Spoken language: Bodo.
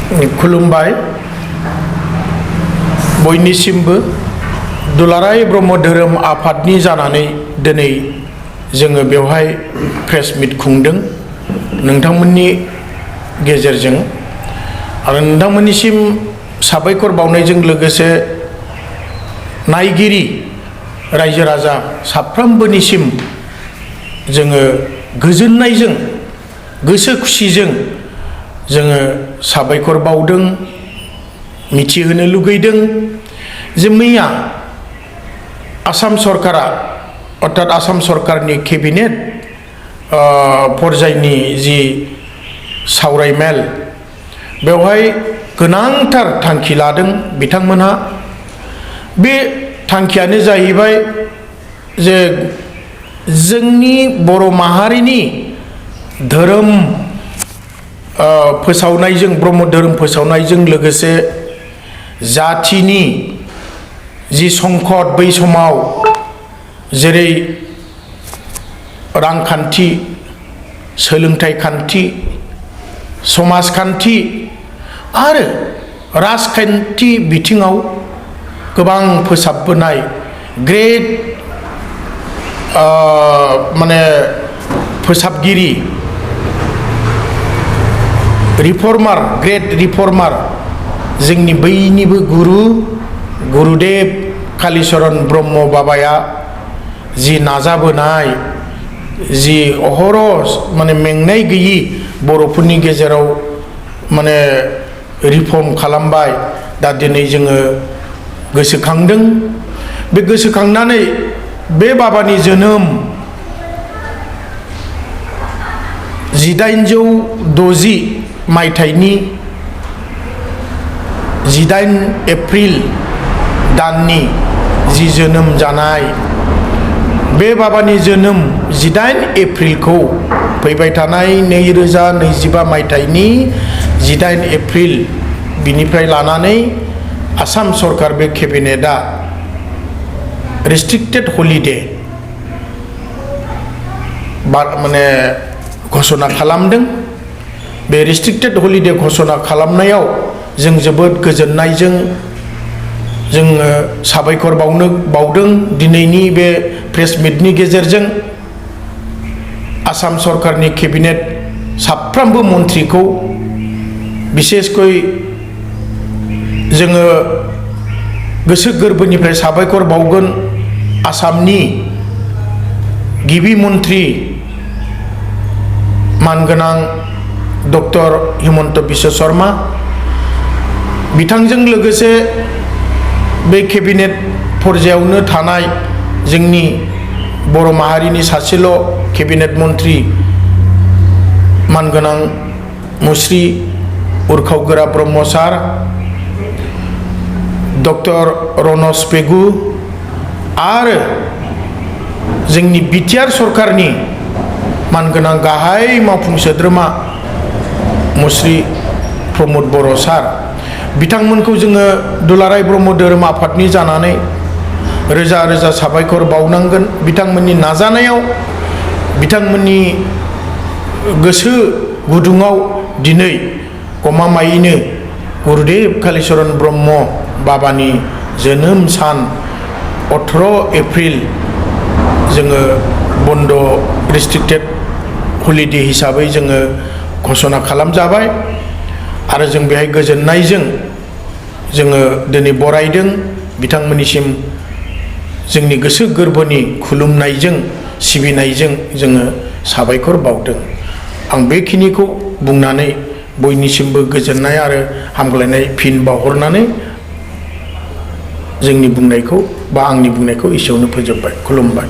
खुलुमबाय बयनिसिमबो दुलाराय ब्रह्म धोरोम आफादनि जानानै दिनै जोङो बेवहाय प्रेस मिट खुंदों नोंथांमोननि गेजेरजों आरो नोंथांमोननिसिम साबायखर बावनायजों लोगोसे नायगिरि रायजो राजा साफ्रोमबोनिसिम जोङो गोजोननायजों गोसो खुसिजों जोङो साबायखर बावदों मिथिहोनो लुगैदों जे मैया आसाम सरकारा अर्थात आसाम सरकारनि केबिनेट पर्यायनि जि सावरायमेल बेवहाय गोनांथार थांखि लादों बिथांमोनहा बे थांखियानो जाहैबाय जे जोंनि बर' माहारिनि धोरोम फोसावनायजों ब्रह्म धोरोम फोसावनायजों लोगोसे जाथिनि जि संकट बै समाव जेरै रांखान्थि सोलोंथाइ खान्थि समाजखान्थि आरो राजखान्थि बिथिङाव गोबां फोसाबबोनाय ग्रेट माने फोसाबगिरि रिफर्मार ग्रेट रिफर्मार जोंनि बयनिबो गुरुदेव कालीचरण ब्रह्म बाबाया जि नाजाबोनाय जि अहरह माने मेंनाय गैयि बर'फोरनि गेजेराव माने रिफर्म खालामबाय दा दिनै जोङो गोसोखांदों बे गोसोखांनानै बे बाबानि जोनोम 1860 मायथाइनि 18 एप्रिल दाननि जि जोनोम जानाय बे बाबानि जोनोम 18 एप्रिलखौ फैबाय थानाय 2025 मायथाइनि 18 एप्रिल बिनिफ्राय लानानै आसाम सरकार बे केबिनेटआ रेस्ट्रिक्टेड हलिडे माने घोषणा खालामदों बे रेस्ट्रिक्टेड हलिडे घोषणा खालामनायाव जों जोबोद गोजोननायजों जोङो साबायखर बावदों दिनैनि बे प्रेस मिटनि गेजेरजों आसाम सरकारनि केबिनेट साफ्रोमबो मन्थ्रिखौ बिसेसकै जोङो गोसो गोरबोनिफ्राय साबायखर बावगोन आसामनि गिबि मन्थ्रि मानगोनां डक्टर हिमन्त बिश्व शर्मा बिथांजों लोगोसे बे केबिनेट पर्यायावनो थानाय जोंनि बर' माहारिनि सासेल' केबिनेट मन्थ्रि मानगोनां मुस्रि उरखावगोरा ब्रह्म सार डक्टर रनज पेगु आरो जोंनि बिटिआर सरकारनि मानगोनां गाहाय मावफुं सोद्रोमा मुस्रि प्रमद बर' सार बिथांमोनखौ जोङो दुलाराय ब्रह्म धोरोम आफादनि जानानै रोजा रोजा साबायखर बावनांगोन बिथांमोननि नाजानायाव बिथांमोननि गोसो गुदुङाव दिनै गमामायैनो गुरुदेव कालीचरण ब्रह्म बाबानि जोनोम सान 18 एप्रिल जोङो बन्द रेस्ट्रिक्टेड हलिडे हिसाबै जोङो घोषणा खालामजाबाय आरो जों बेहाय गोजोननायजों जोङो दिनै बरायदों बिथांमोननिसिम जोंनि गोसो गोरबोनि खुलुमनायजों सिबिनायजों जोङो साबायखर बावदों आं बेखिनिखौ बुंनानै बयनिसिमबो गोजोननाय आरो हामग्लायनाय फिन बावहरनानै जोंनि बुंनायखौ बा आंनि बुंनायखौ एसेयावनो फोजोबबाय खुलुमबाय।